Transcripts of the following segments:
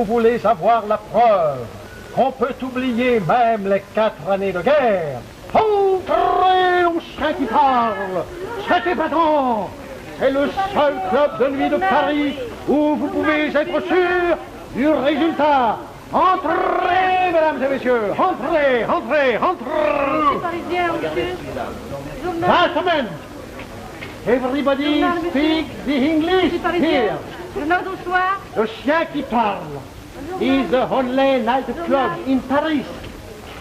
Vous voulez avoir la preuve qu'on peut oublier même les 4 années de guerre? Entrez au chien qui parle! C'est épatant! C'est le seul club de nuit de Paris où vous pouvez être sûr du résultat. Entrez, mesdames et messieurs! Entrez, entrez, entrez! Gentlemen, everybody speak the English here. Le chien qui parle is the only night club in Paris,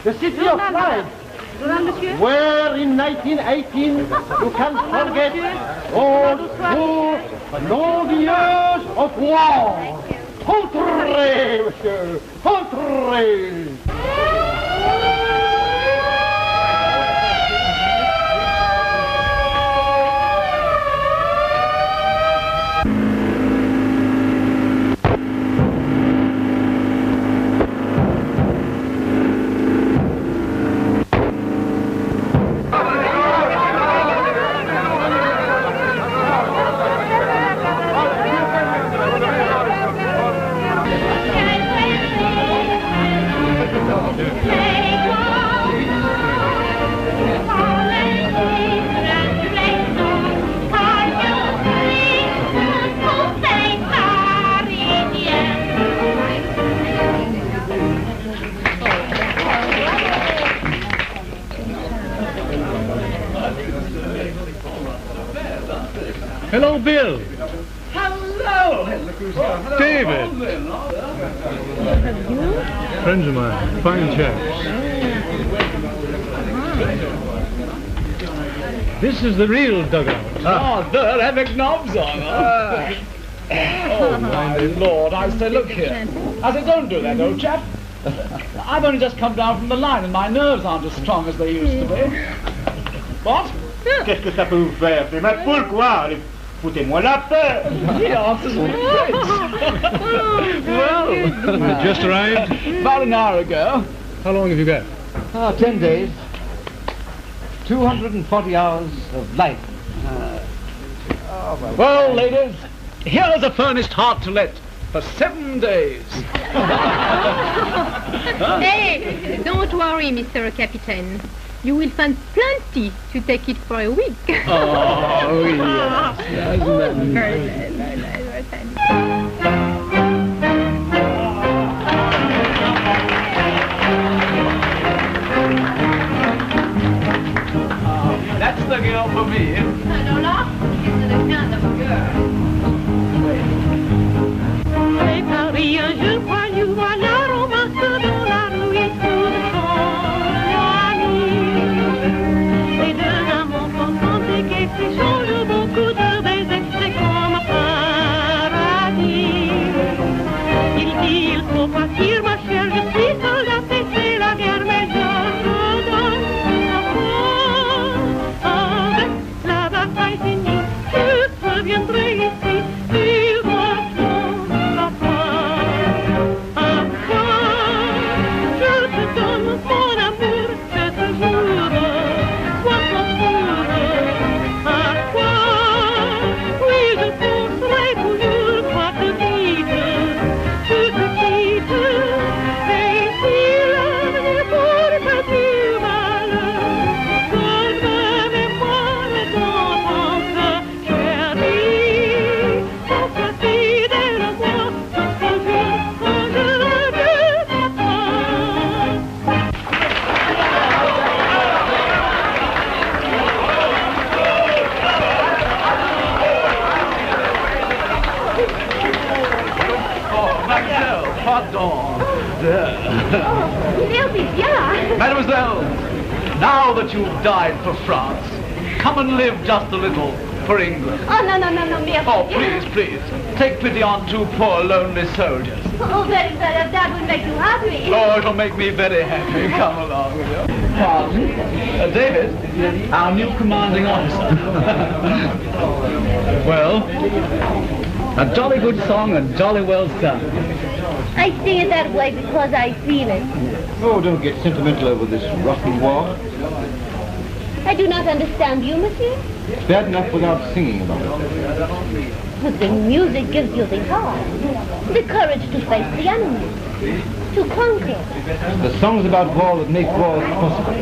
the city of light, where in 1918 you can forget all 4 long years of war. Entrez, monsieur, entrez! Hello, Bill. Hello. David. Friends of mine, fine chaps. This is the real dugout. Oh, they're having knobs on. Oh, my Lord. I say, look here. I say, don't do that, old chap. I've only just come down from the line and my nerves aren't as strong as they used to be. What? Qu'est-ce que ça peut vous faire? C'est ma poule, quoi! Allez, foutez-moi la paix! He answers with grace. Well, Just arrived? about an hour ago. How long have you got? 10 days. 240 hours of life. Well, ladies, here's a furnished heart to let for 7 days. Hey, don't worry, Mr. Captain. You will find plenty to take it for a week. Oh, yes. Very nice, very nice, very nice. That's the girl for me. Alors, c'est le kind of girl. Et Paris, un jour, voyou, voilà, romance dans la rue et sous le et deux amants consentés qui s'échangent beaucoup de baisers, c'est comme un paradis. Il dit, il faut partir, ma chère, je suis soldat et c'est la guerre, mais je donne la foi. Avec la bataille finie, je reviendrai ici, il doit la foi. À toi, je te donne mon amour, je te jure. Mademoiselle, now that you've died for France, come and live just a little for England. Oh, no, merci. Oh, please, please, take pity on 2 poor lonely soldiers. Oh, very, that will make you happy. Oh, it'll make me very happy. Come along with you. Pardon? David, our new commanding officer. Well, a jolly good song and jolly well sung. I sing it that way because I feel it. Oh, don't get sentimental over this rocky war. I do not understand you, monsieur. It's bad enough without singing about it. But the music gives you the heart, the courage to face the enemy, to conquer. The songs about war that make war possible.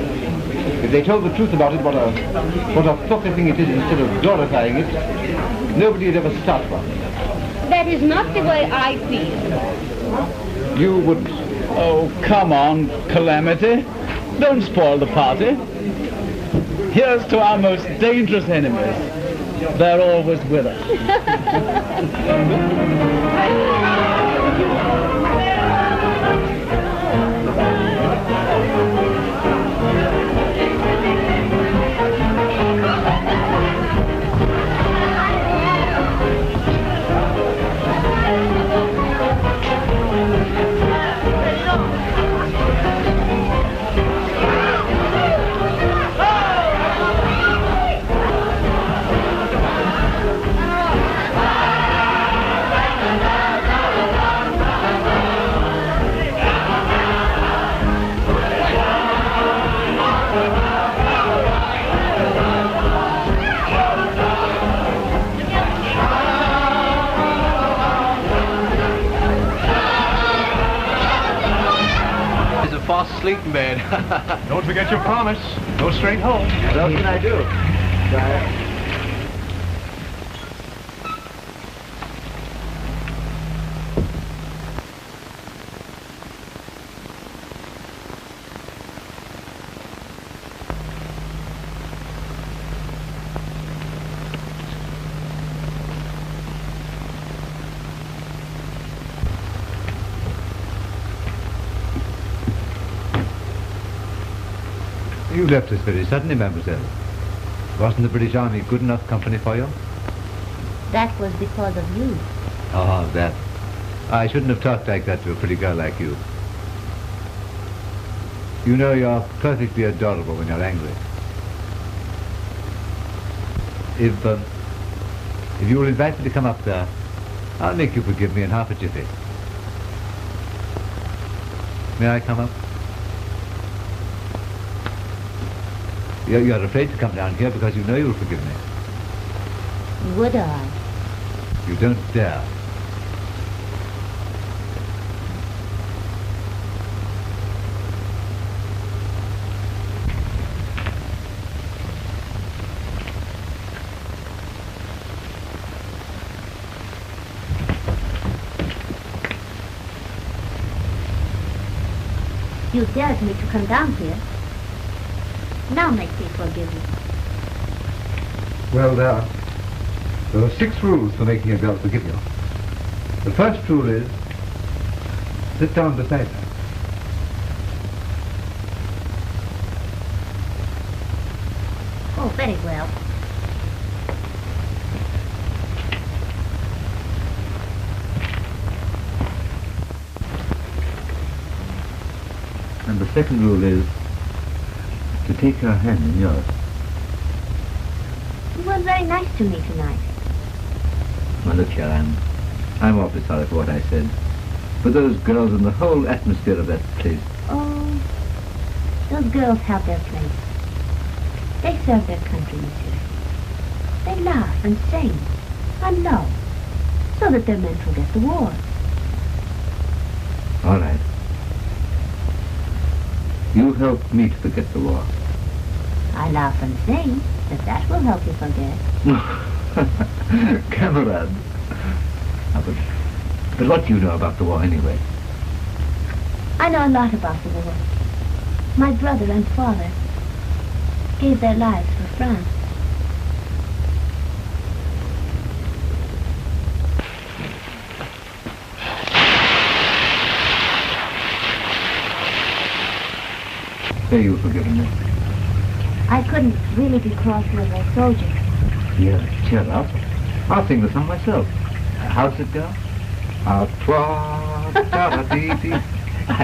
If they told the truth about it, what a filthy thing it is instead of glorifying it, nobody would ever start one. That is not the way I feel. You wouldn't. Oh, come on, Calamity. Don't spoil the party. Here's to our most dangerous enemies. They're always with us. Fast asleep in bed. Don't forget your promise. Go straight home. What else can I do? You left us very suddenly, mademoiselle. Wasn't the British Army good enough company for you? That was because of you. Oh, that. I shouldn't have talked like that to a pretty girl like you. You know you're perfectly adorable when you're angry. If you will invite me to come up there, I'll make you forgive me in half a jiffy. May I come up? You're afraid to come down here because you know you'll forgive me. Would I? You don't dare. You dared me to come down here. Now make me forgive you. Well, there are 6 rules for making a girl forgive you. The first rule is, sit down beside her. Oh, very well. And the second rule is, to take her hand in yours. You were very nice to me tonight. Well, look here, I'm awfully sorry for what I said. For those girls and the whole atmosphere of that place. Oh, those girls have their place. They serve their country, monsieur. They laugh and sing and love, so that their men forget the war. All right. You help me to forget the war. I laugh and sing, if that will help you forget. Camarade. But what do you know about the war anyway? I know a lot about the war. My brother and father gave their lives for France. Say you've forgiven me. I couldn't really be cross with a soldier. Yeah, cheer up. I'll sing the song myself. How's it go? I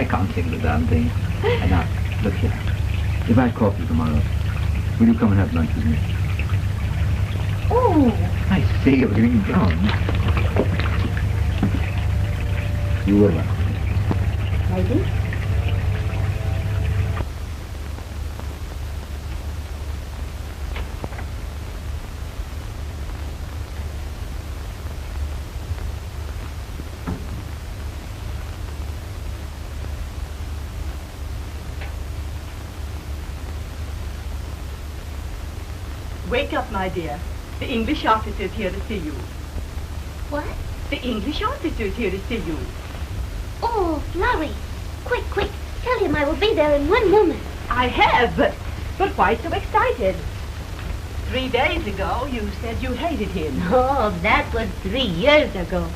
can't sing the damn thing. And now, look here. If I call you tomorrow, will you come and have lunch with me? Oh! I say, you're getting drunk. You will laugh. Maybe. Wake up, my dear. The English officer's here to see you. What? The English officer's here to see you. Oh, Florrie. Quick, quick. Tell him I will be there in 1 moment. I have, but why so excited? 3 days ago, you said you hated him. Oh, that was 3 years ago.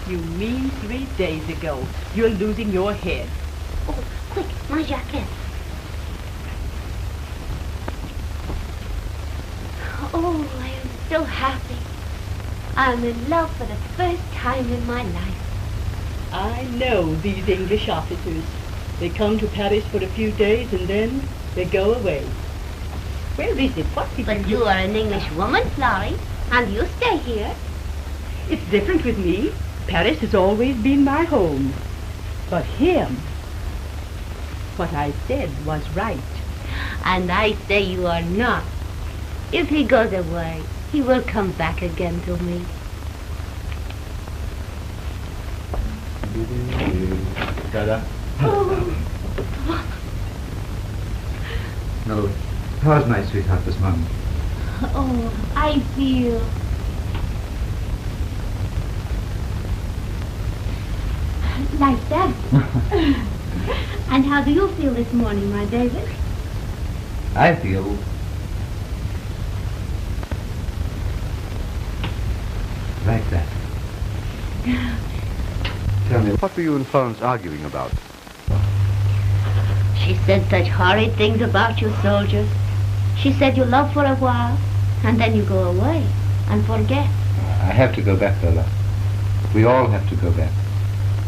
You mean 3 days ago. You're losing your head. Oh, quick, my jacket. Oh, I am so happy. I'm in love for the first time in my life. I know these English officers. They come to Paris for a few days and then they go away. Where is it? What did But you are an English woman, Florrie, and you stay here. It's different with me. Paris has always been my home. But him, what I said was right. And I say you are not. If he goes away, he will come back again to me. Now, how's my sweetheart this morning? Oh, I feel... like that. And how do you feel this morning, my David? I feel... like that. Tell me, what were you and Florence arguing about? She said such horrid things about you soldiers. She said you love for a while, and then you go away and forget. I have to go back, Lola. We all have to go back.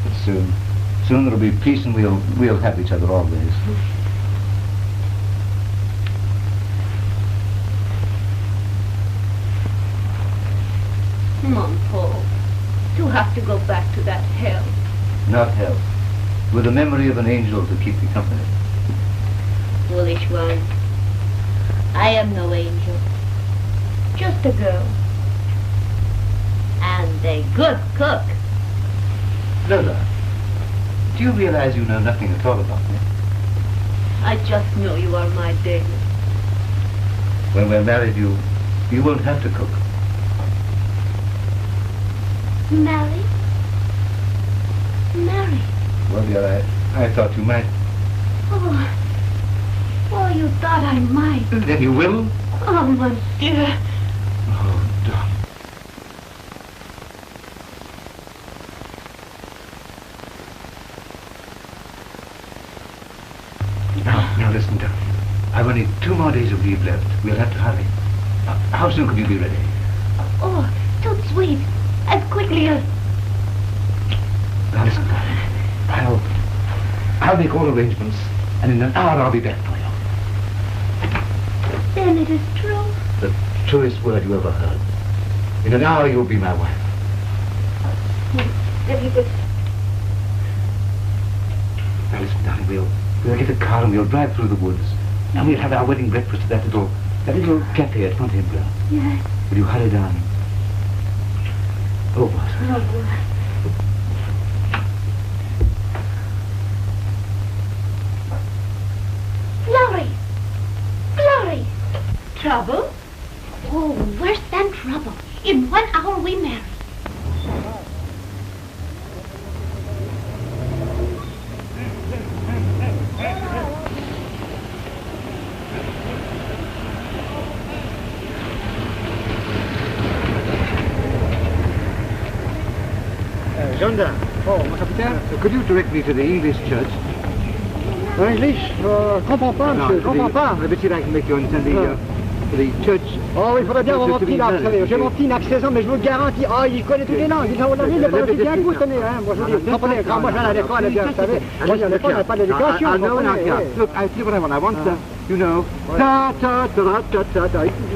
But soon there'll be peace and we'll have each other always. Mom, Paul, you have to go back to that hell. Not hell. With the memory of an angel to keep me company. Foolish one. I am no angel. Just a girl. And a good cook. Lola, do you realize you know nothing at all about me? I just know you are my David. When we're married, you won't have to cook. Married? Married? Well, dear, I thought you might. Oh, you thought I might. Then you will? Oh, my dear. Oh, darling. Now listen, darling. I've only 2 more days of leave left. We'll have to hurry. How soon can you be ready? Oh, too sweet. As quickly as... Now listen, darling. I'll make all arrangements, and in an hour I'll be back for you. Then it is true. The truest word you ever heard. In an hour you'll be my wife. Now listen, darling, we'll get a car and we'll drive through the woods. And we'll have our wedding breakfast at that little cafe at Fontainebleau. Yes. Will you hurry down? Oh, what? Oh, Glory! Glory! Trouble? Oh, worse than trouble. In 1 hour we marry. Gendarme. Oh, mon capitaine. Could you direct me to the English church? English? Comprends pas, monsieur, comprends pas. But see, I can make you understand the church. Oh, il faudrait bien avoir mon petit lac, vous savez. J'ai mon petit lac 16 ans, mais je vous le garantis. Ah, il connaît toutes les langues. Il a parlé aussi bien que vous, tenez. Moi, je vous dis, comprenez, quand moi, je viens à l'école, vous savez. Moi, à l'école, on n'a pas d'éducation. Look, I see what I want. I want, you know, ta, you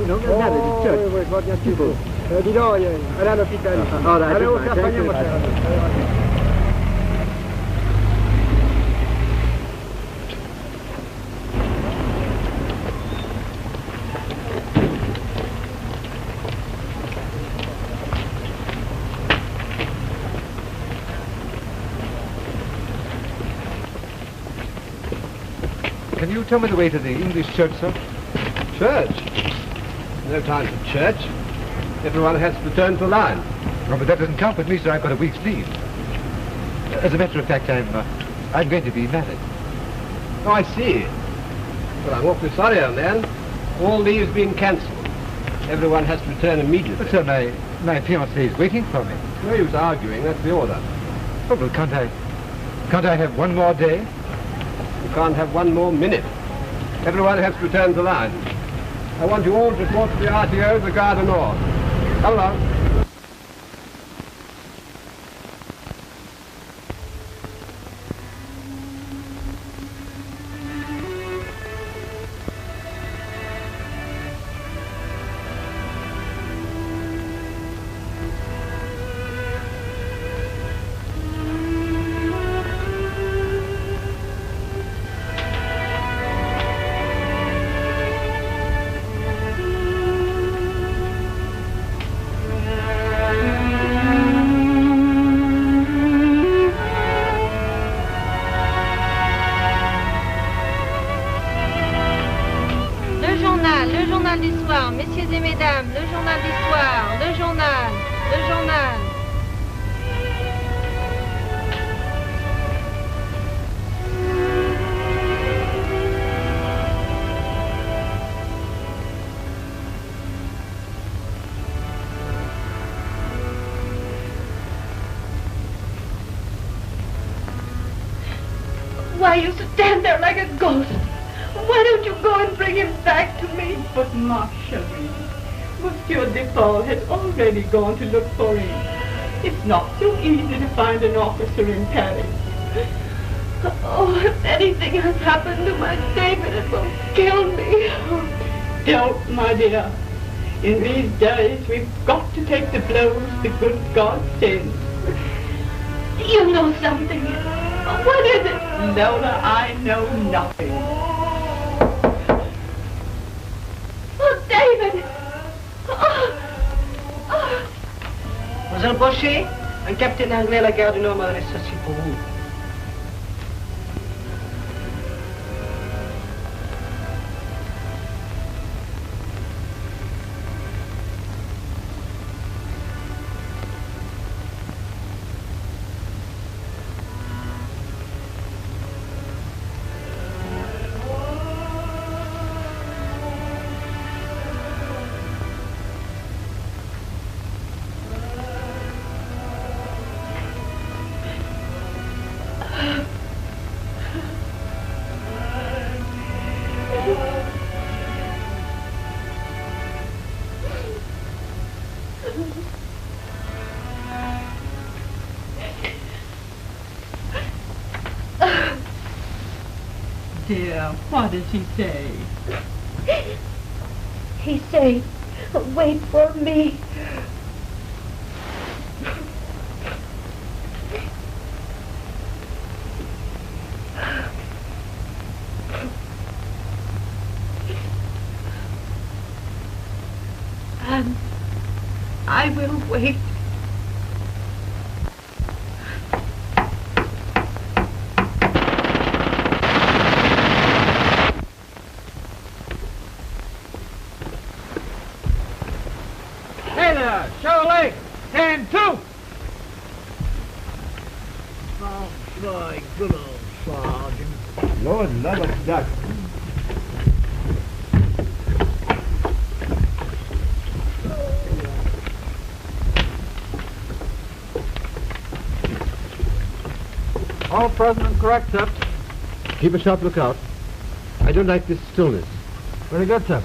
know, Oh, church. oui, je vois bien ce qu'il faut. Dis donc, allez à l'hôpital. Allez au faire soigner, mon cher. Can you tell me the way to the English church, sir? Church? No time for church. Everyone has to return to line. Oh, but that doesn't count with me, sir. I've got a week's leave. As a matter of fact, I'm going to be married. Oh, I see. Well, I'm awfully sorry, old man. All leave's been cancelled. Everyone has to return immediately. But, sir, my fiancée is waiting for me. No use arguing. That's the order. Oh, well, can't I have one more day? You can't have one more minute. Everyone has to return to line. I want you all to report to the RTO of the Garden North. Come along. Messieurs et mesdames, le journal du soir, le journal. Why you stand there like a ghost? Why don't you go and bring him back to me? But ma chérie, Monsieur Depaul has already gone to look for him. It's not so easy to find an officer in Paris. Oh, if anything has happened to my David, it will kill me. Don't, my dear. In these days, we've got to take the blows the good God sends. You know something. What is it? Lola, I know nothing. Oh, David! Mademoiselle Bochet, un capitaine anglais à la gare du Nord m'a donné ceci pour vous. Dear, what does he say? He say, wait for me. And I will wait. Show leg! Stand to! Oh, my good old Sergeant. Lord love us, Doc. All present and correct, sir. Keep a sharp lookout. I don't like this stillness. Very good, sir.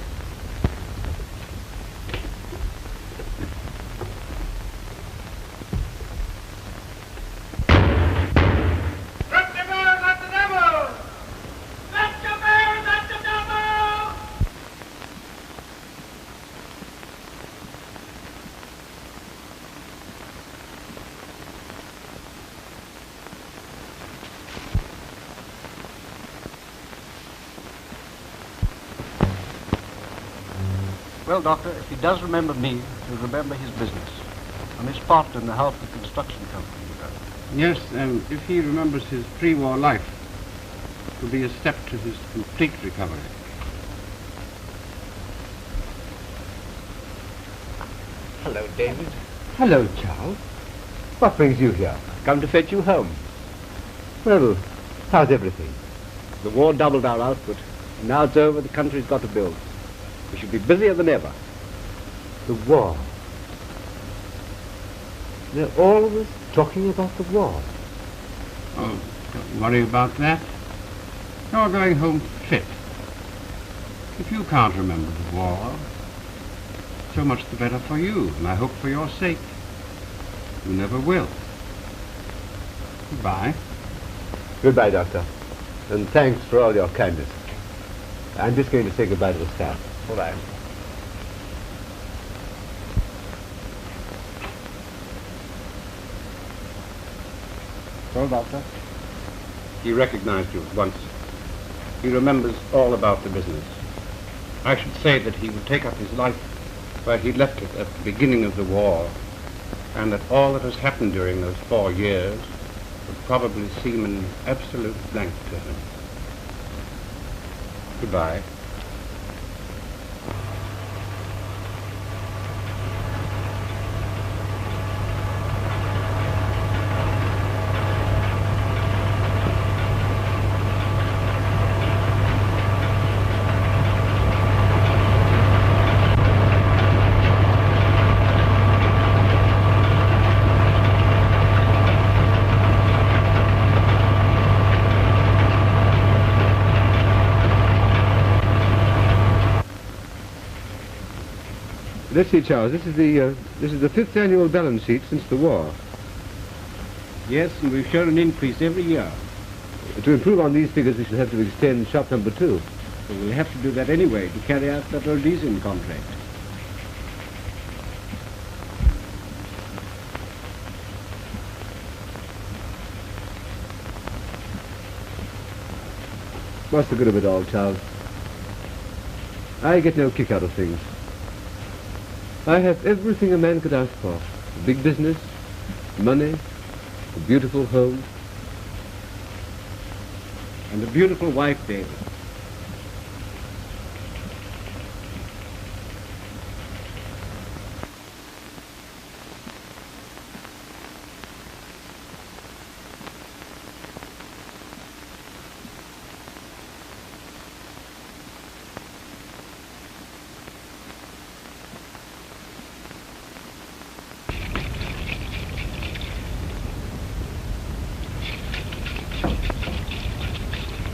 Well, Doctor, if he does remember me, he'll remember his business and his part in the health of the construction company. Yes, if he remembers his pre-war life, it will be a step to his complete recovery. Hello, David. Hello, Charles. What brings you here? Come to fetch you home. Well, how's everything? The war doubled our output. And now it's over, the country's got to build. We should be busier than ever. The war. They're always talking about the war. Oh, don't worry about that. You're going home fit. If you can't remember the war, so much the better for you, and I hope for your sake. You never will. Goodbye. Goodbye, Doctor. And thanks for all your kindness. I'm just going to say goodbye to the staff. All right. Well, Doctor? He recognized you at once. He remembers all about the business. I should say that he would take up his life where he left it at the beginning of the war, and that all that has happened during those 4 years would probably seem an absolute blank to him. Goodbye. Let's see, Charles. This is the 5th annual balance sheet since the war. Yes, and we've shown an increase every year. To improve on these figures, we shall have to extend shop number 2. But we'll have to do that anyway to carry out that old leasing contract. What's the good of it all, Charles? I get no kick out of things. I have everything a man could ask for. A big business, money, a beautiful home. And a beautiful wife, David.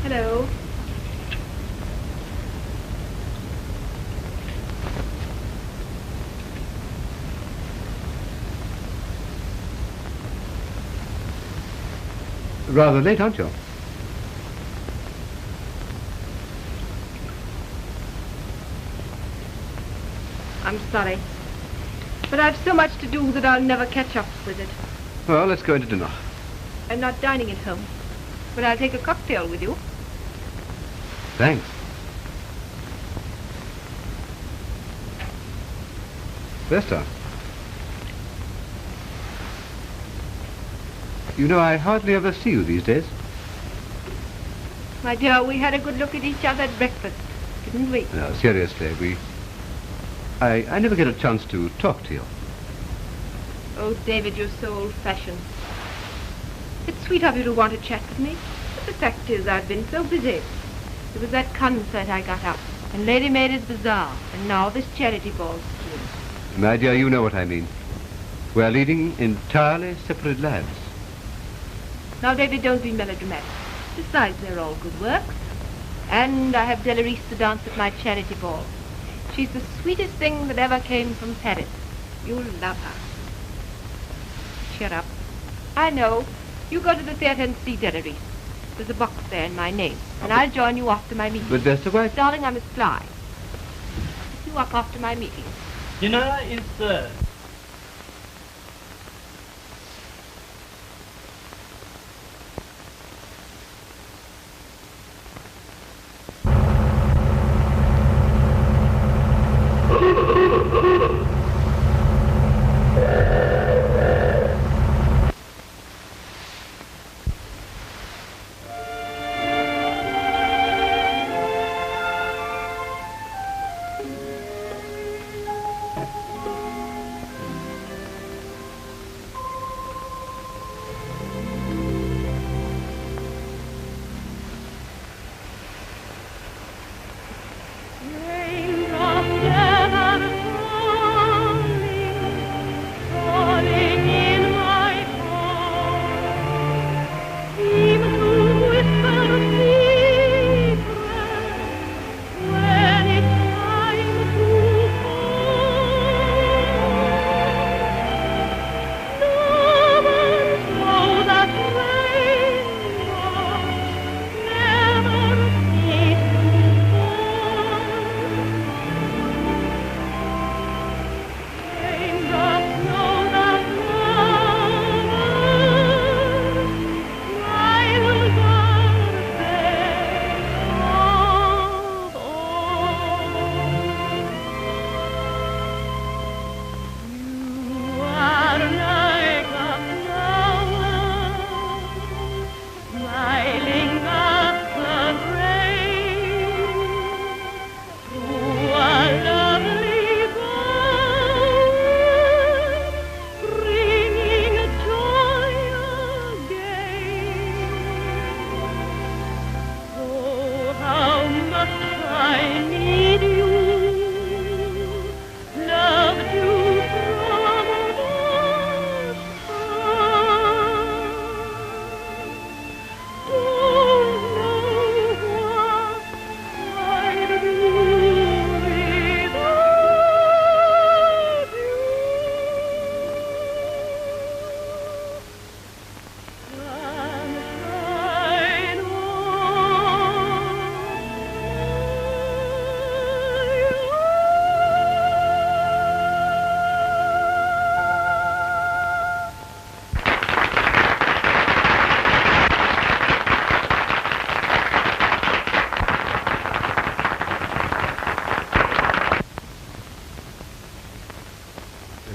Hello. Rather late, aren't you? I'm sorry. But I've so much to do that I'll never catch up with it. Well, let's go into dinner. I'm not dining at home, but I'll take a cocktail with you. Thanks. Vesta. You know, I hardly ever see you these days. My dear, we had a good look at each other at breakfast, didn't we? No, seriously, I never get a chance to talk to you. Oh, David, you're so old-fashioned. It's sweet of you to want to chat with me, but the fact is I've been so busy. There was that concert I got up, and Lady Maid's Bazaar, and now this charity ball scheme. My dear, you know what I mean. We're leading entirely separate lives. Now, David, don't be melodramatic. Besides, they're all good works. And I have Delarice to dance at my charity ball. She's the sweetest thing that ever came from Paris. You'll love her. Cheer up. I know. You go to the theatre and see Delarice. There's a box there in my name, and I'll join you after my meeting. But Vesta, why? Darling, I must fly. You walk off to my meeting. Dinner is served.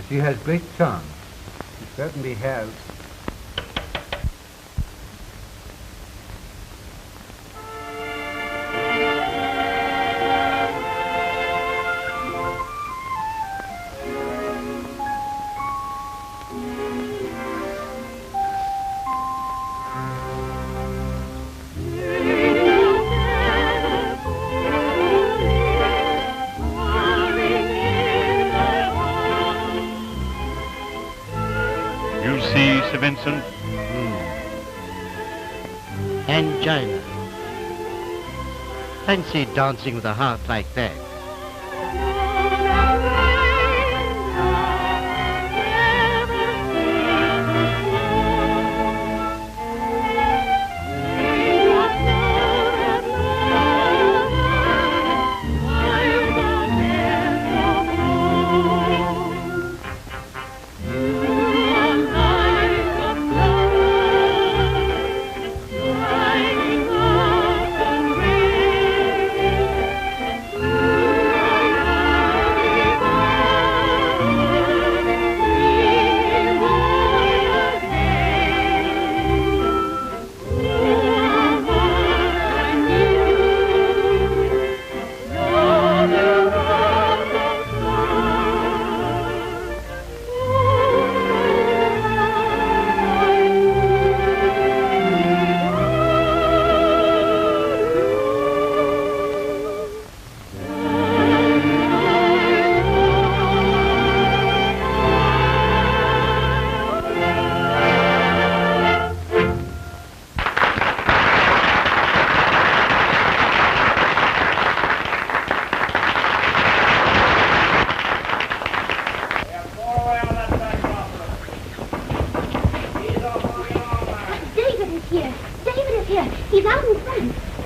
She has great charm. She certainly has. Vincent? Angina. Fancy dancing with a heart like that.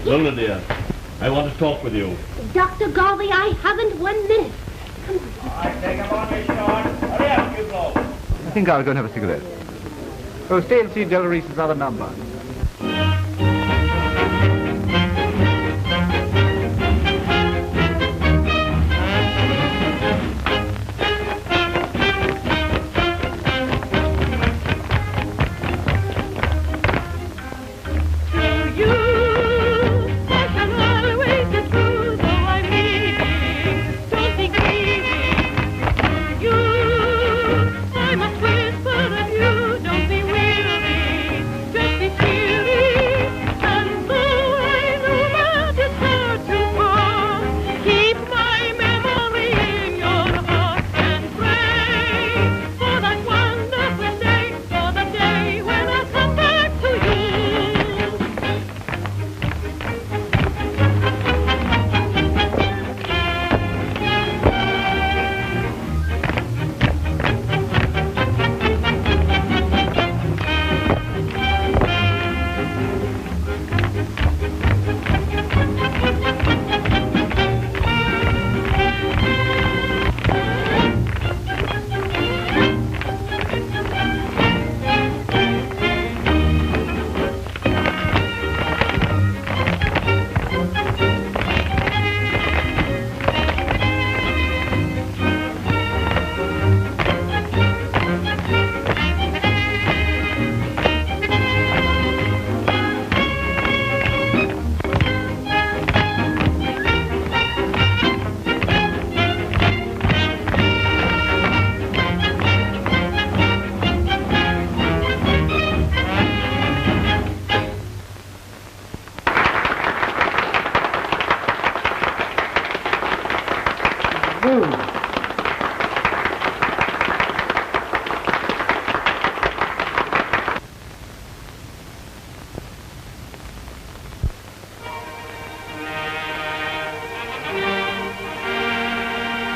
Lola, dear, I want to talk with you. Dr. Galway, I haven't 1 minute. Come on. I think I'll go and have a cigarette. Oh, stay and see Delarice's other number.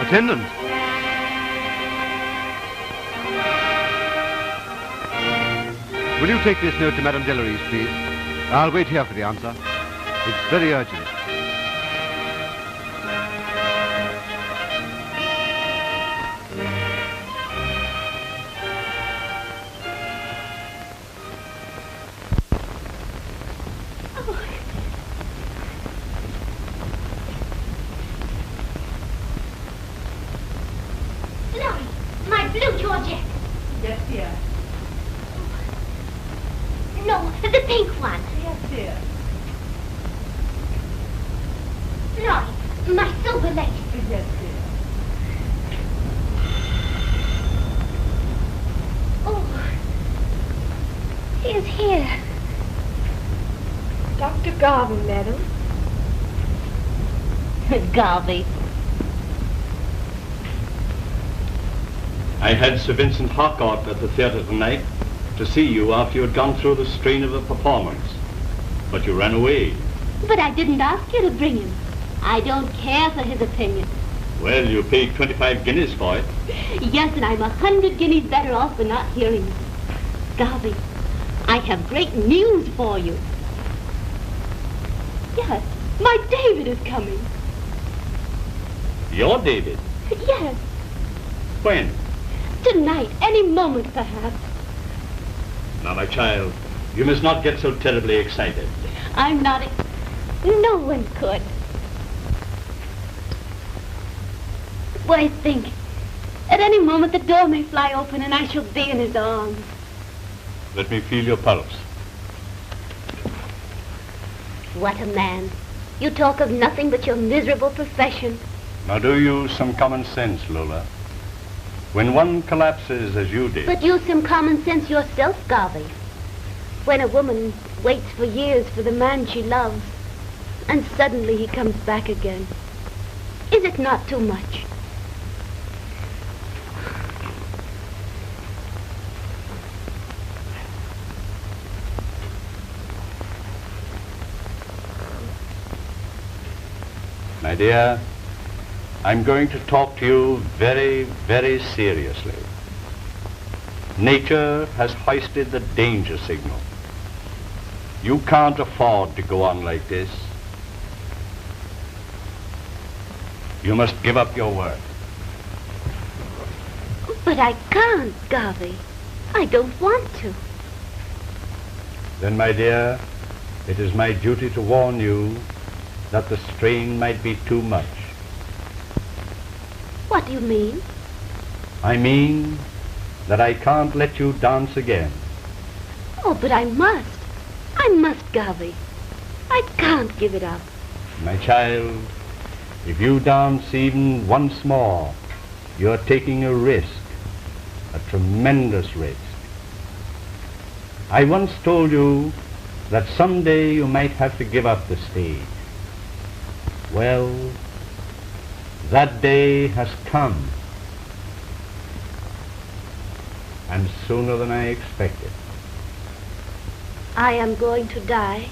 Attendant! Will you take this note to Madame Delarice, please? I'll wait here for the answer. It's very urgent. My blue Georgette. Yes, dear. No, the pink one. Yes, dear. Florrie, my silver lace. Yes, dear. Oh, he is here. Dr. Garvey, madam. Garvey. I had Sir Vincent Harcourt at the theatre tonight to see you after you had gone through the strain of the performance. But you ran away. But I didn't ask you to bring him. I don't care for his opinion. Well, you paid 25 guineas for it. Yes, and I'm 100 guineas better off for not hearing it. Garvey, I have great news for you. Yes, my David is coming. Your David? Yes, When? tonight, any moment perhaps. Now, my child, you must not get so terribly excited. I'm not... No one could. Why, think. At any moment the door may fly open and I shall be in his arms. Let me feel your pulse. What a man. You talk of nothing but your miserable profession. Now, do use some common sense, Lola. When one collapses as you did... But use some common sense yourself, Garvey. When a woman waits for years for the man she loves, and suddenly he comes back again, is it not too much? My dear, I'm going to talk to you very, very seriously. Nature has hoisted the danger signal. You can't afford to go on like this. You must give up your work. But I can't, Garvey. I don't want to. Then, my dear, it is my duty to warn you that the strain might be too much. What do you mean? I mean that I can't let you dance again. Oh, but I must. I must, Garvey. I can't give it up. My child, if you dance even once more, you're taking a risk, a tremendous risk. I once told you that someday you might have to give up the stage. Well, that day has come, and sooner than I expected. I am going to die.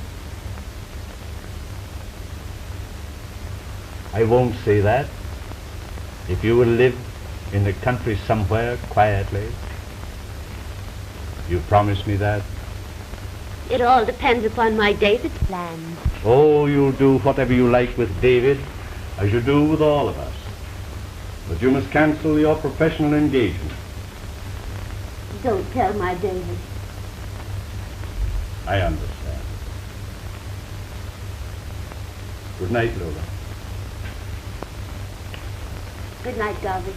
I won't say that. If you will live in the country somewhere quietly, you promise me that? It all depends upon my David's plans. Oh, you'll do whatever you like with David, as you do with all of us. But you must cancel your professional engagement. Don't tell my David. I understand. Good night, Lola. Good night, Garvey.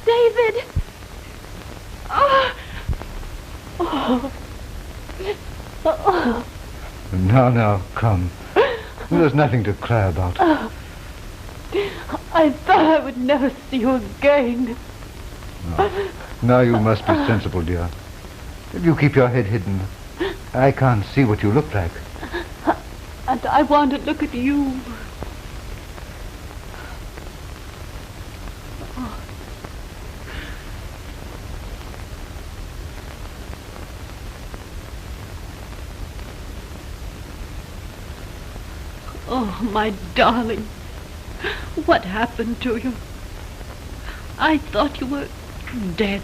David! Oh! Oh! Oh! Now, come. There's nothing to cry about. Oh. I thought I would never see you again. No. Now you must be sensible, dear. If you keep your head hidden, I can't see what you look like. And I want to look at you. Oh, my darling, what happened to you? I thought you were dead.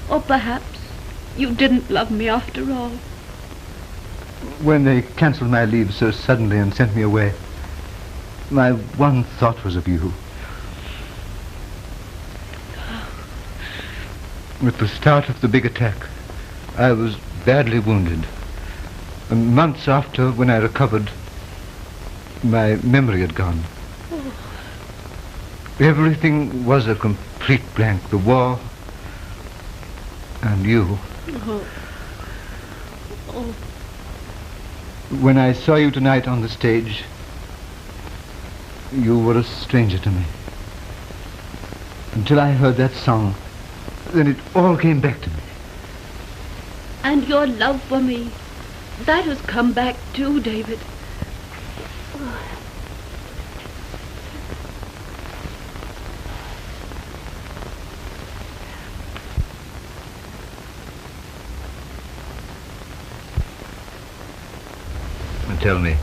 Or perhaps you didn't love me after all. When they cancelled my leave so suddenly and sent me away, my one thought was of you. At the start of the big attack, I was badly wounded. And months after, when I recovered, my memory had gone. Everything was a complete blank. The war and you. When I saw you tonight on the stage, you were a stranger to me. Until I heard that song, then it all came back to me. And your love for me, that has come back too, David. Tell me,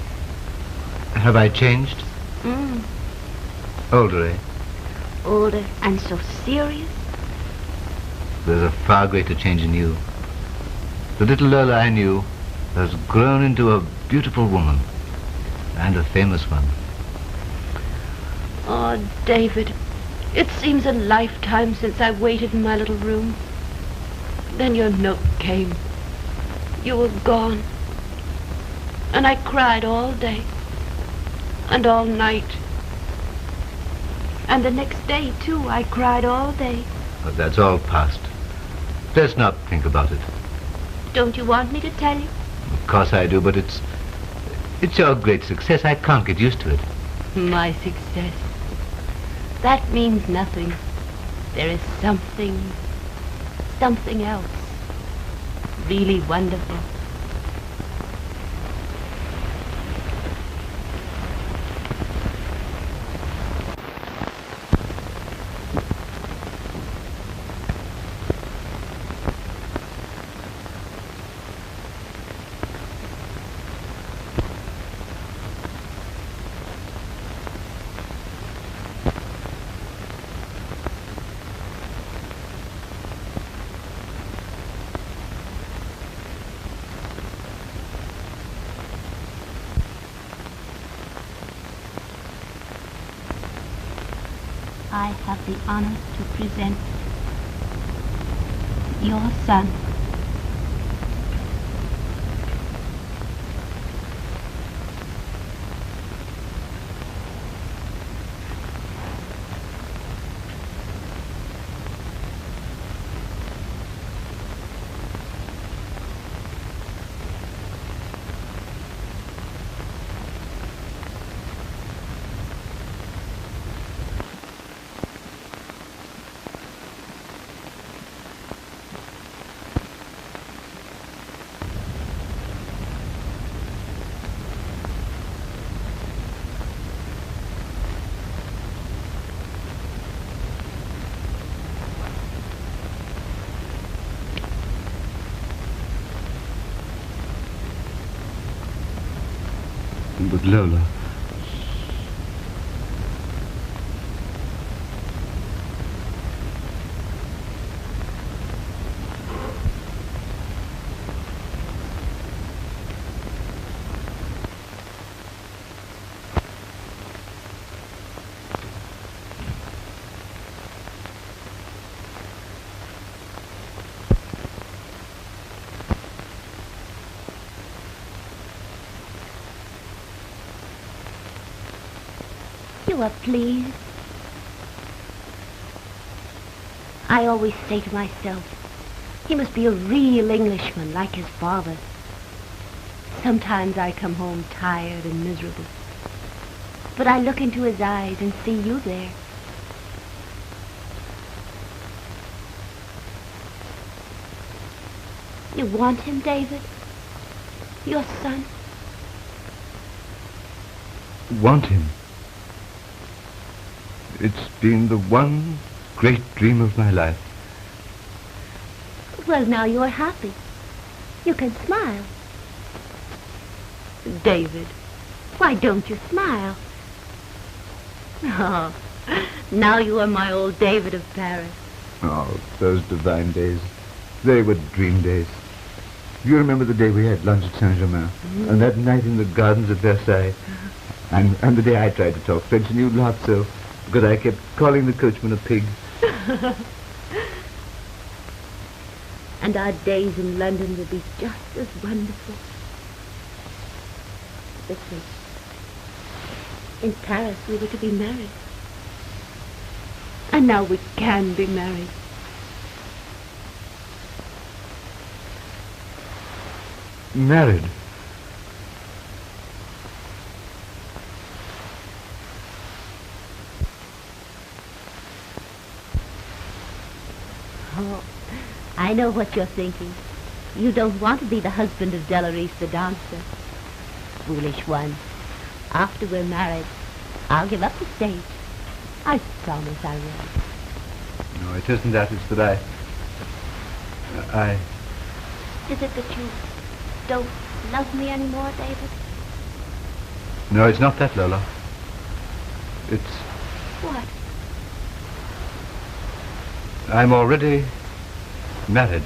have I changed? Older, eh? Older and so serious. There's a far greater change in you. The little Lola I knew has grown into a beautiful woman, and a famous one. Oh, David, it seems a lifetime since I waited in my little room. Then your note came. You were gone. And I cried all day and all night. And the next day, too, I cried all day. But that's all past. Let's not think about it. Don't you want me to tell you? Of course I do, but it's your great success. I can't get used to it. My success. That means nothing. There is something else. Really wonderful. I have the honor to present your son. But Lola... You are pleased. I always say to myself, he must be a real Englishman like his father. Sometimes I come home tired and miserable, but I look into his eyes and see you there. You want him, David? Your son? Want him? It's been the one great dream of my life. Well, now you're happy. You can smile. David, why don't you smile? Oh, now you are my old David of Paris. Oh, those divine days. They were dream days. You remember the day we had lunch at Saint-Germain? And that night in the gardens at Versailles? And the day I tried to talk French and you laughed so because I kept calling the coachman a pig. And our days in London will be just as wonderful. Listen. In Paris we were to be married. And now we can be married. Married? Oh, I know what you're thinking. You don't want to be the husband of Delarice the dancer. Foolish one. After we're married, I'll give up the stage. I promise I will. No, it isn't that. It's that I... Is it that you don't love me anymore, David? No, it's not that, Lola. It's... What? I'm already married.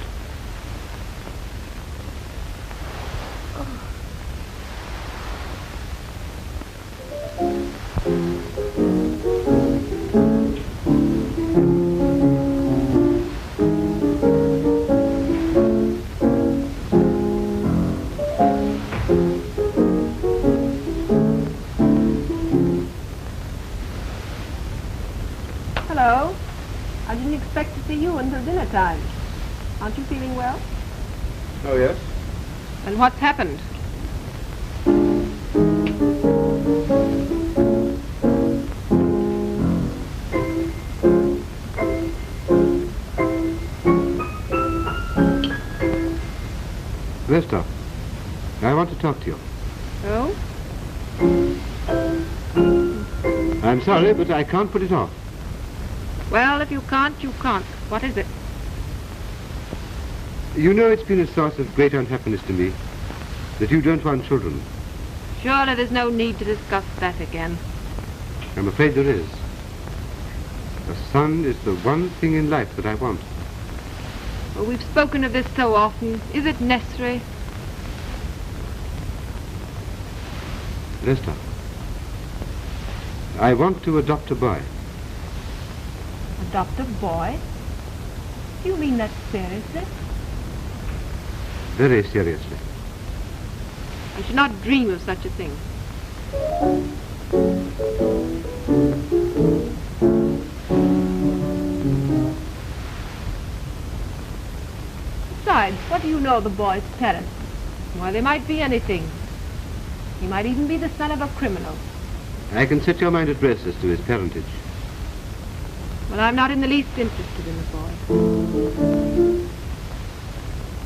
Hello. I didn't expect to see you until dinner time. Aren't you feeling well? Oh, yes? And what's happened? Vesta, I want to talk to you. Oh? I'm sorry, but I can't put it off. Well, if you can't, you can't. What is it? You know it's been a source of great unhappiness to me that you don't want children. Surely there's no need to discuss that again. I'm afraid there is. A son is the one thing in life that I want. Well, we've spoken of this so often. Is it necessary? Vesta, I want to adopt a boy. Adopt a boy? Do you mean that seriously? Very seriously. I should not dream of such a thing. Besides, what do you know of the boy's parents? Why, they might be anything. He might even be the son of a criminal. I can set your mind at rest as to his parentage. Well, I'm not in the least interested in the boy.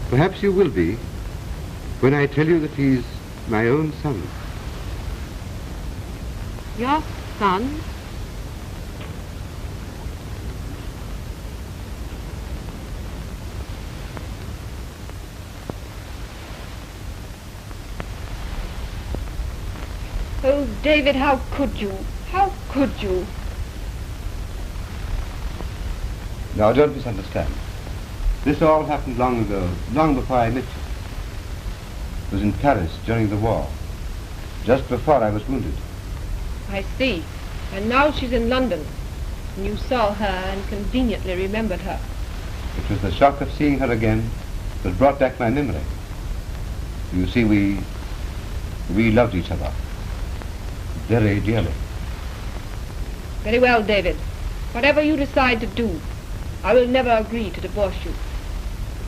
Perhaps you will be when I tell you that he's my own son. Your son? Oh, David, how could you? How could you? Now, don't misunderstand. This all happened long ago, long before I met you. It was in Paris during the war, just before I was wounded. I see. And now she's in London. And you saw her and conveniently remembered her. It was the shock of seeing her again that brought back my memory. You see, we loved each other very dearly. Very well, David. Whatever you decide to do, I will never agree to divorce you.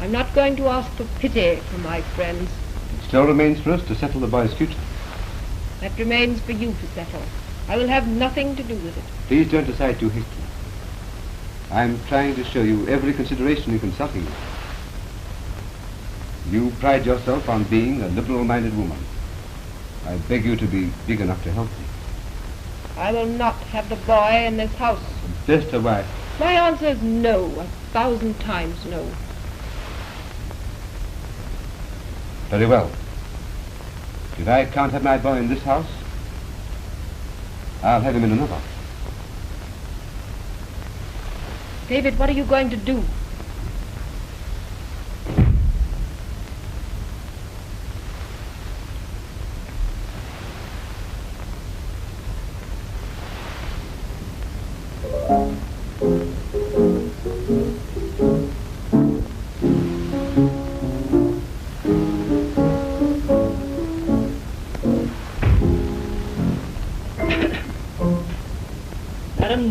I'm not going to ask for pity from my friends. It still remains for us to settle the boy's future. That remains for you to settle. I will have nothing to do with it. Please don't decide too hastily. I'm trying to show you every consideration in consulting me. You pride yourself on being a liberal-minded woman. I beg you to be big enough to help me. I will not have the boy in this house. Vesta, why? My answer is no, 1,000 times no. Very well. If I can't have my boy in this house, I'll have him in another. David, what are you going to do?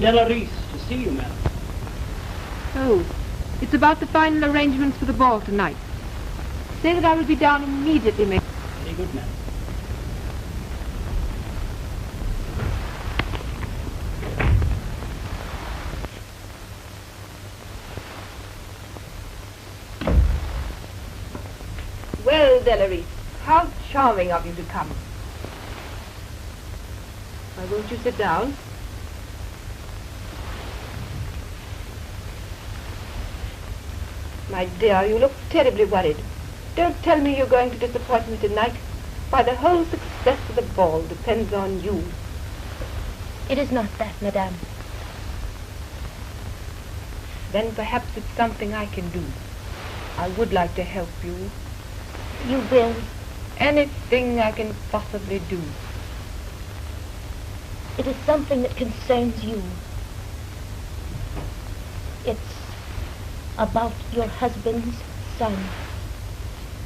Delaris to see you, madam. Oh, it's about the final arrangements for the ball tonight. Say that I will be down immediately, ma'am. Very good, madam. Well, Delaris, how charming of you to come. Why won't you sit down? My dear, you look terribly worried. Don't tell me you're going to disappoint me tonight. Why, the whole success of the ball depends on you. It is not that, madame. Then perhaps it's something I can do. I would like to help you. You will? Anything I can possibly do. It is something that concerns you. It's about your husband's son.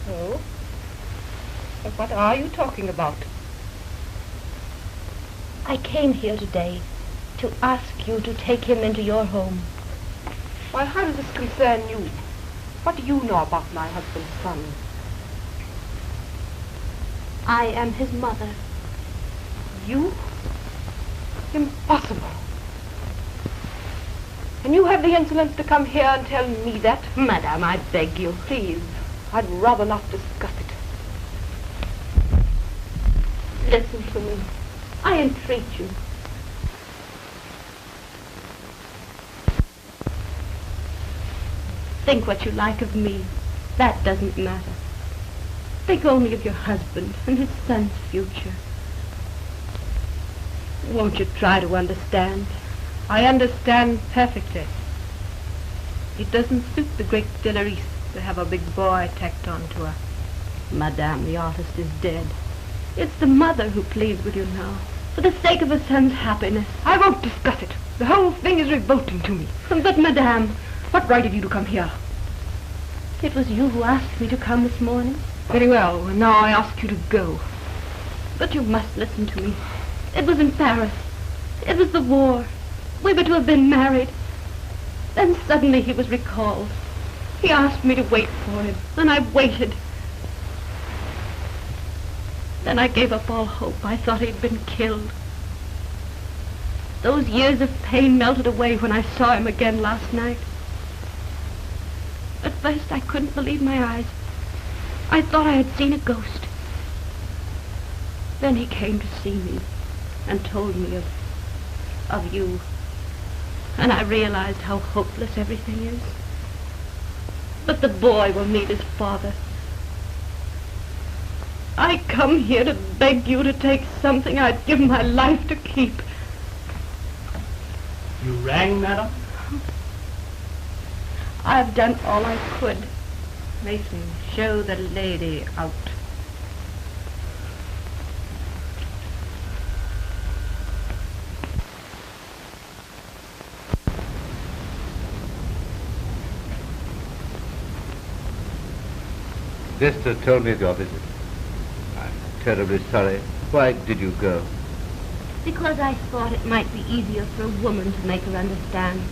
Oh? But what are you talking about? I came here today to ask you to take him into your home. Why, how does this concern you? What do you know about my husband's son? I am his mother. You? Impossible. And you have the insolence to come here and tell me that? Madame, I beg you. Please, I'd rather not discuss it. Listen to me. I entreat you. Think what you like of me. That doesn't matter. Think only of your husband and his son's future. Won't you try to understand? I understand perfectly. It doesn't suit the great Delaris to have a big boy tacked on to her. Madame, the artist is dead. It's the mother who pleads with you now, for the sake of her son's happiness. I won't discuss it. The whole thing is revolting to me. But, madame, what right have you to come here? It was you who asked me to come this morning. Very well, and now I ask you to go. But you must listen to me. It was in Paris. It was the war. We were to have been married. Then suddenly he was recalled. He asked me to wait for him, and I waited. Then I gave up all hope. I thought he'd been killed. Those years of pain melted away when I saw him again last night. At first I couldn't believe my eyes. I thought I had seen a ghost. Then he came to see me and told me of you. And I realized how hopeless everything is. But the boy will meet his father. I come here to beg you to take something I'd give my life to keep. You rang, madam? I've done all I could. Mason, show the lady out. Sister told me of your visit. I'm terribly sorry. Why did you go? Because I thought it might be easier for a woman to make her understand.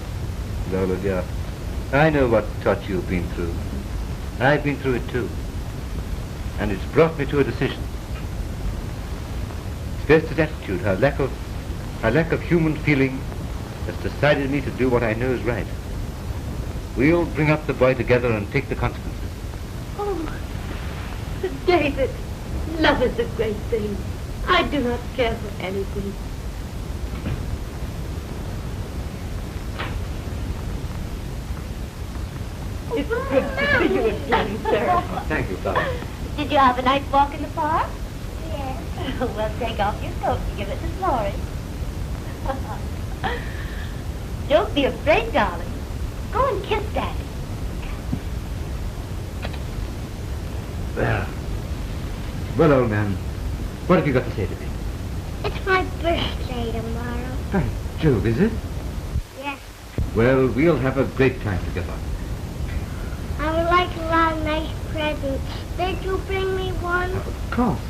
Lola, dear, I know what torture you've been through. I've been through it too. And it's brought me to a decision. Sister's attitude, her lack of human feeling, has decided me to do what I know is right. We'll bring up the boy together and take the consequences. Oh, David, love is a great thing. I do not care for anything. It's good to see you again, sir. Thank you, Father. Did you have a nice walk in the park? Yes. Well, take off your coat and give it to Florrie. Don't be afraid, darling. Go and kiss Daddy. Well, old man, what have you got to say to me? It's my birthday tomorrow. By Jove, is it? Yes. Well, we'll have a great time together. I would like a lot of nice presents. Did you bring me one? Of course.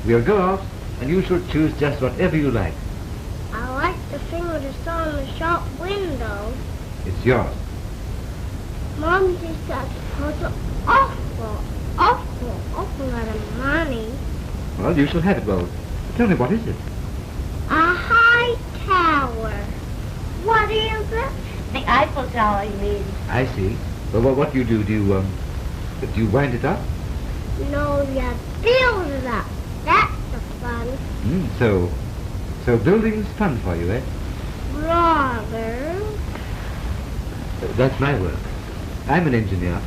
We'll go out, and you shall choose just whatever you like. I like the thing with just saw in the shop window. It's yours. Mom just got an awful lot of money. Well, you shall have it, Well. Tell me, what is it? A high tower. What is it? The Eiffel Tower, you mean? I see. Well, what do you do? Do you wind it up? No, you build it up. That's the fun. So building's fun for you, eh? Rather. That's my work. I'm an engineer.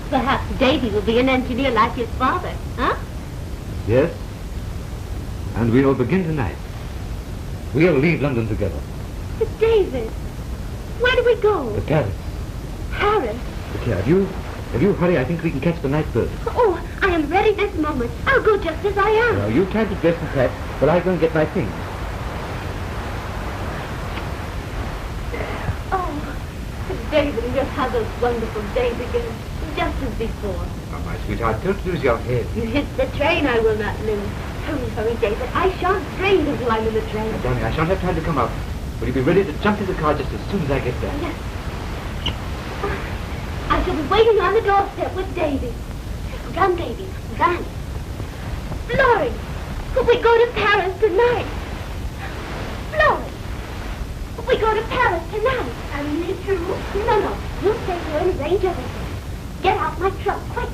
Perhaps Davy will be an engineer like his father, huh? Yes. And we'll begin tonight. We'll leave London together. But David, where do we go? To Paris. Paris? Look here, if you hurry, I think we can catch the night bird. Oh, I am ready this moment. I'll go just as I am. Now, you try to dress and pack, but I'll go and get my things. Oh, David, you'll have those wonderful days again, just as before. Oh, my sweetheart, don't lose your head. You hit the train I will not lose. Hurry, David. I shan't strain until I'm in the train. Now, darling, I shan't have time to come out. Will you be ready to jump in the car just as soon as I get there? Yes. I shall be waiting on the doorstep with Davy. Run, Davy, run. Florrie, we go to Paris tonight. Florrie, we go to Paris tonight. And me too. No, you stay here and arrange everything. Get out my trunk, quick.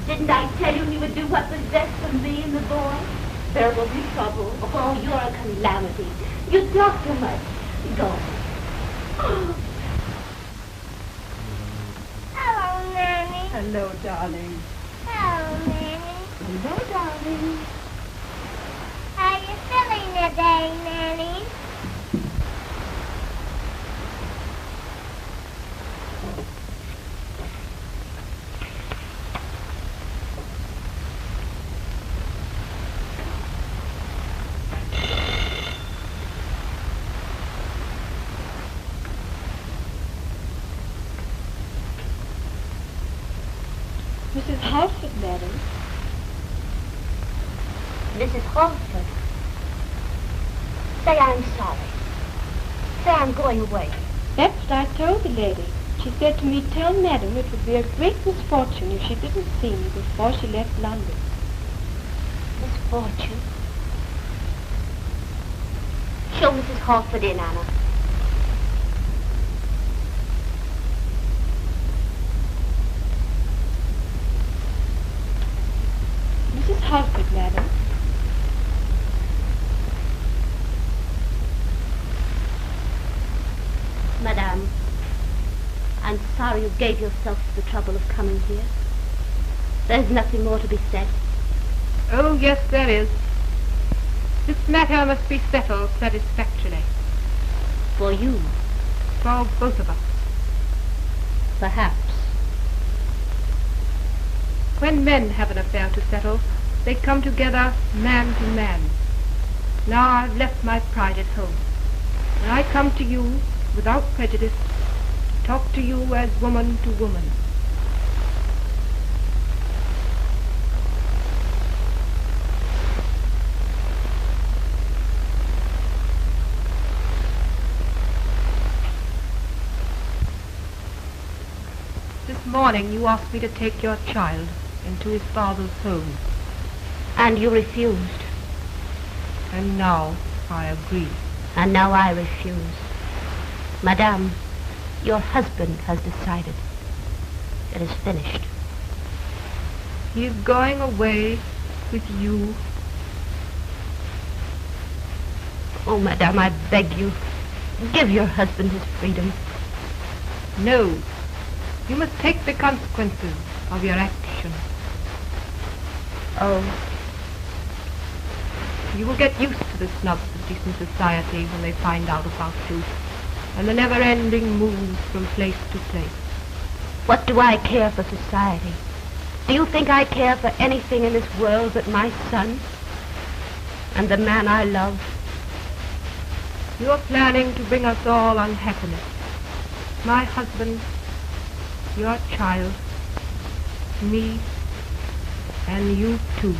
Didn't I tell you he would do what was best for me and the boy? There will be trouble. Oh, you're a calamity. You talk too much. Go. Hello, Nanny. Hello, darling. Hello, Nanny. Hello, darling. How you feeling today, Nanny? Mrs. Halford, madam. Mrs. Halford. Say I'm sorry. Say I'm going away. That's what I told the lady. She said to me, tell madam it would be a great misfortune if she didn't see me before she left London. Misfortune? Show Mrs. Halford in, Anna. Mrs. Halford, madam. Madame, I'm sorry you gave yourself the trouble of coming here. There's nothing more to be said. Oh, yes, there is. This matter must be settled satisfactorily. For you? For both of us. Perhaps. When men have an affair to settle, they come together man to man. Now I've left my pride at home. And I come to you, without prejudice, to talk to you as woman to woman. This morning you asked me to take your child into his father's home. And you refused. And now I agree. And now I refuse. Madame, your husband has decided. It is finished. He is going away with you. Oh, Madame, I beg you, give your husband his freedom. No. You must take the consequences of your action. Oh. You will get used to the snubs of decent society when they find out about you, and the never-ending moves from place to place. What do I care for society? Do you think I care for anything in this world but my son and the man I love? You are planning to bring us all unhappiness. My husband, your child, me, and you too.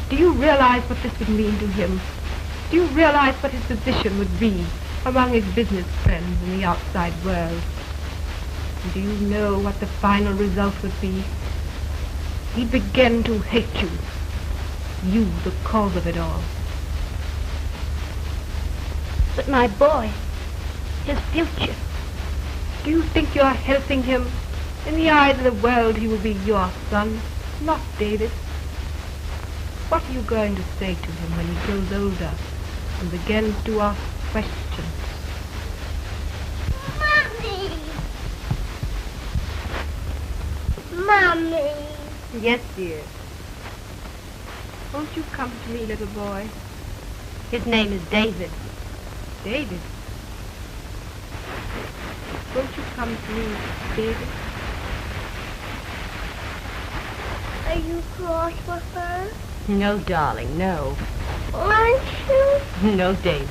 Do you realize what this would mean to him? Do you realize what his position would be among his business friends in the outside world? And do you know what the final result would be? He'd begin to hate you. You, the cause of it all. But my boy, his future. Do you think you're helping him? In the eyes of the world, he will be your son, not David. What are you going to say to him when he grows older and begins to ask questions? Mommy! Yes, dear. Won't you come to me, little boy? His name is David. David? Won't you come to me, David? Are you cross with her? No, darling, no. Aren't you? No, David.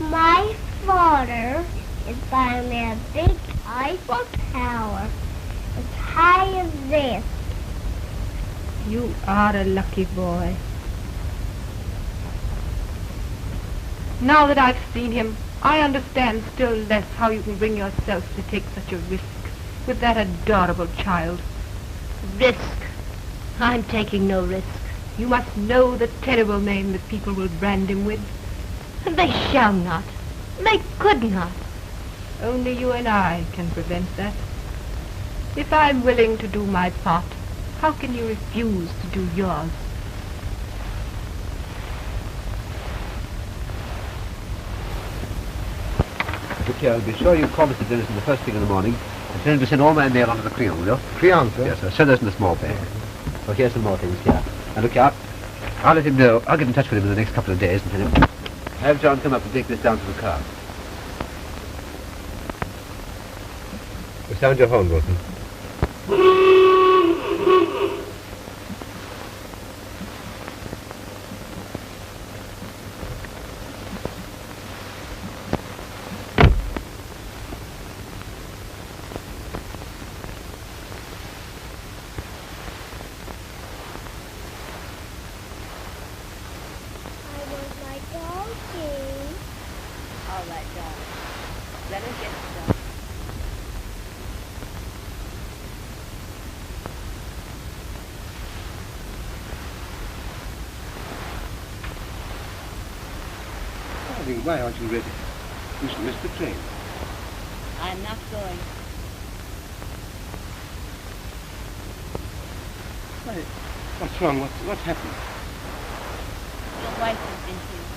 My father is buying me a big Eiffel Tower as high as this. You are a lucky boy. Now that I've seen him, I understand still less how you can bring yourself to take such a risk with that adorable child. Risk? I'm taking no risk. You must know the terrible name that people will brand him with. They shall not. They could not. Only you and I can prevent that. If I'm willing to do my part, how can you refuse to do yours? Look here, I'll be sure you call Mr. Dennison the first thing in the morning and tell him to send all my mail onto the Creon, will you? Creon, sir? Yes, sir. Send those in a small bag. Oh, here's some more things here. And look here, I'll let him know. I'll get in touch with him in the next couple of days and tell him. Have John come up and take this down to the car. Sound your horn, Wilson. Why aren't you ready? You should miss the train. I'm not going. Why, what's wrong? What's happened? Your wife has been here.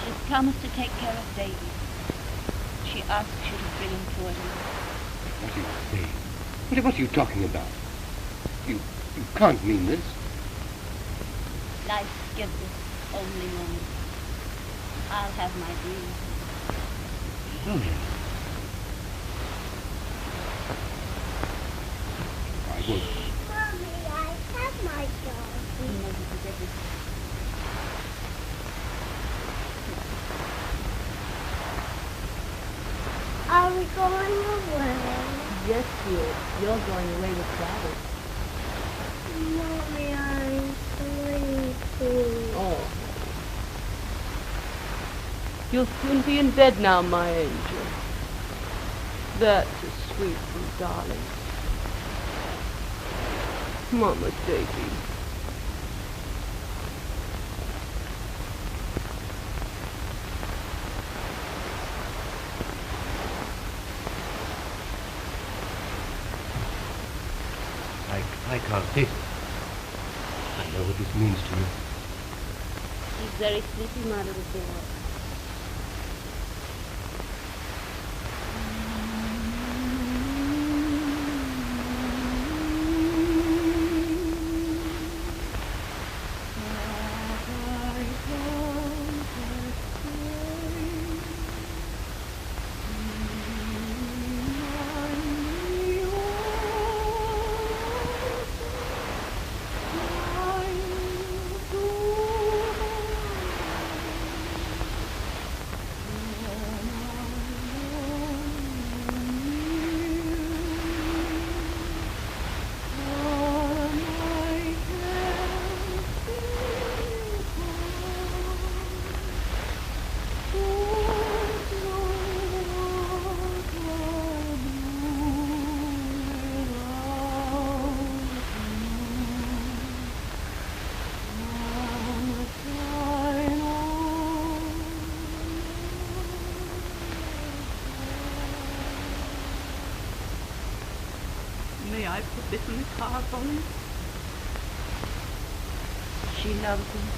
She's promised to take care of Davy. She asked you to bring him toward her. What are you saying? What are you talking about? You can't mean this. Life gives us only moments. I'll have my dreams. Oh. I won't. Mommy, I have my dog. He knows it's everything. Are we going away? Yes, dear. You're going away with Daddy. Mommy, I'm sleepy. Oh. You'll soon be in bed now, my angel. That's a sweet and darling. Mama, Davy. I can't face it. I know what this means to you. He's very sleepy, my little boy. I put this in the car for him. She loves him.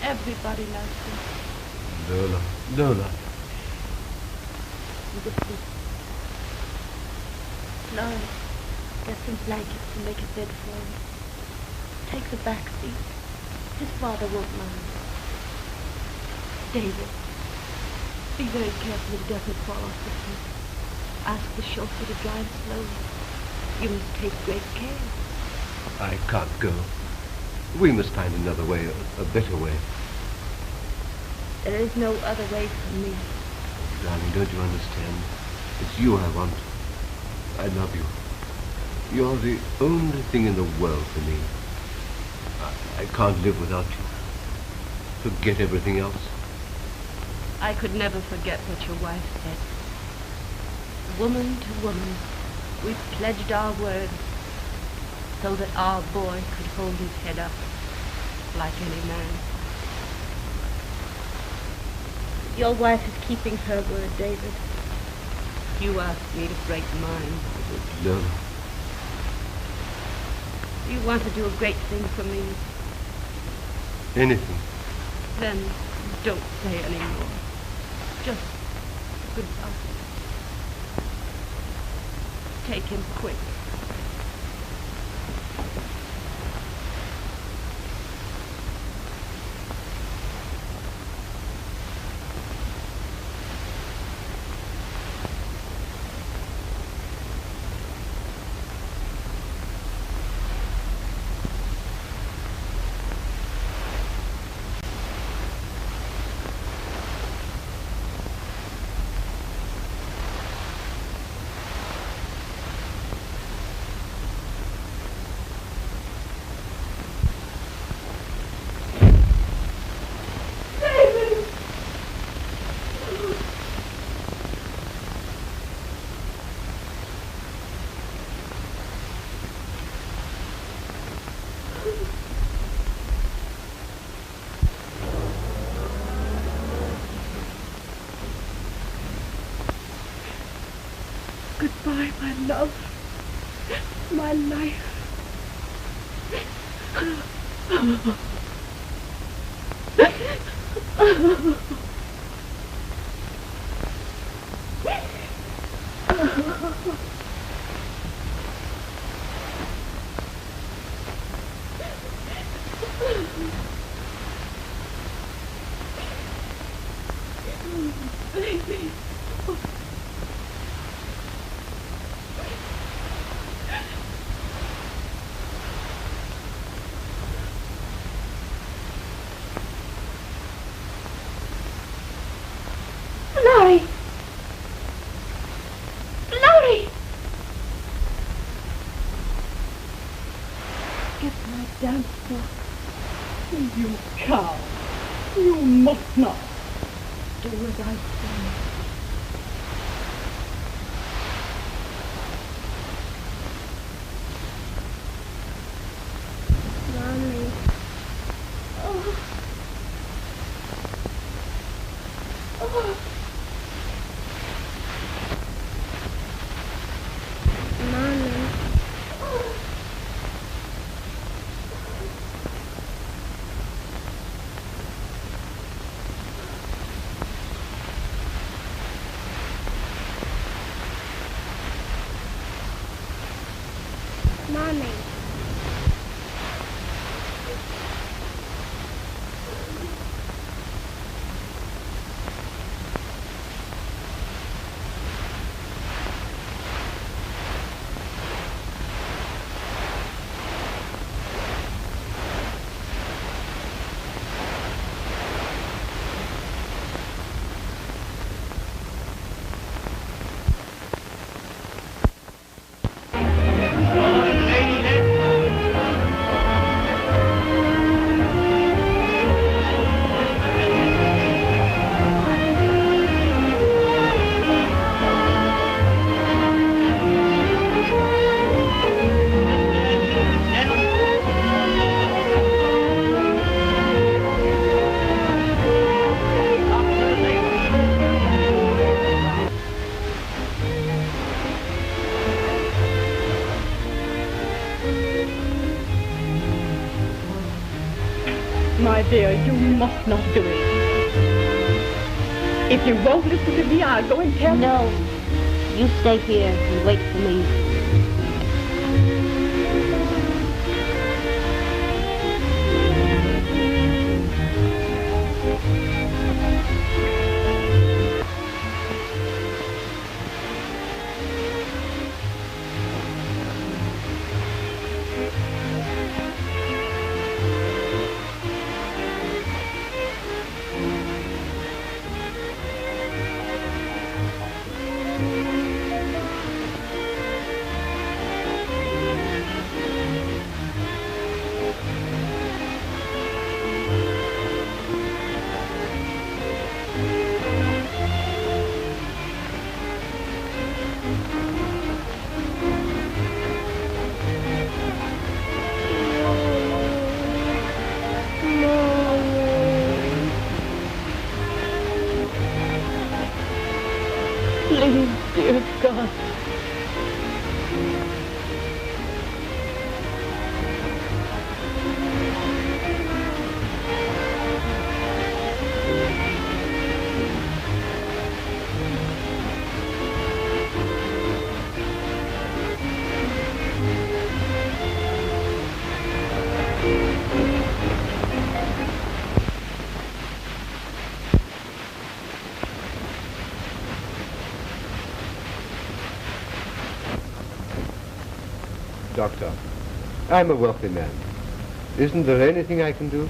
Everybody loves him. Lola, Lola. With a sleep. Laurie, get some blankets and make a bed for him. Take the back seat. His father won't mind. David, be very careful he doesn't fall off the seat. Ask the chauffeur to drive slowly. You must take great care. I can't go. We must find another way, a better way. There is no other way for me. Darling, don't you understand? It's you I want. I love you. You're the only thing in the world for me. I can't live without you. Forget everything else. I could never forget what your wife said. Woman to woman, we pledged our word so that our boy could hold his head up like any man. Your wife is keeping her word, David. You asked me to break mine. No. You want to do a great thing for me. Anything. Then don't say any more. Just goodbye. Take him quick. Goodbye, my love, my life. Baby. Laurie! Laurie! Get my dance stuff. You cow! You must not! Do as I say. Mommy. Oh. Oh. Mommy. Mommy. Ladies and my dear, you must not do it. If you won't listen to me, I'll go and tell... No. You stay here and wait for me. Please, dear God. Doctor, I'm a wealthy man. Isn't there anything I can do?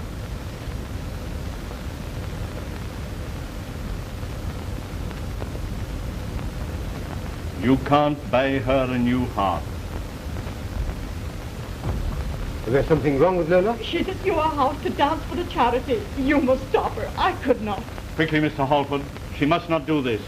You can't buy her a new heart. Is there something wrong with Lola? She's at your house to dance for the charity. You must stop her. I could not. Quickly, Mr. Halford. She must not do this.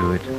to it.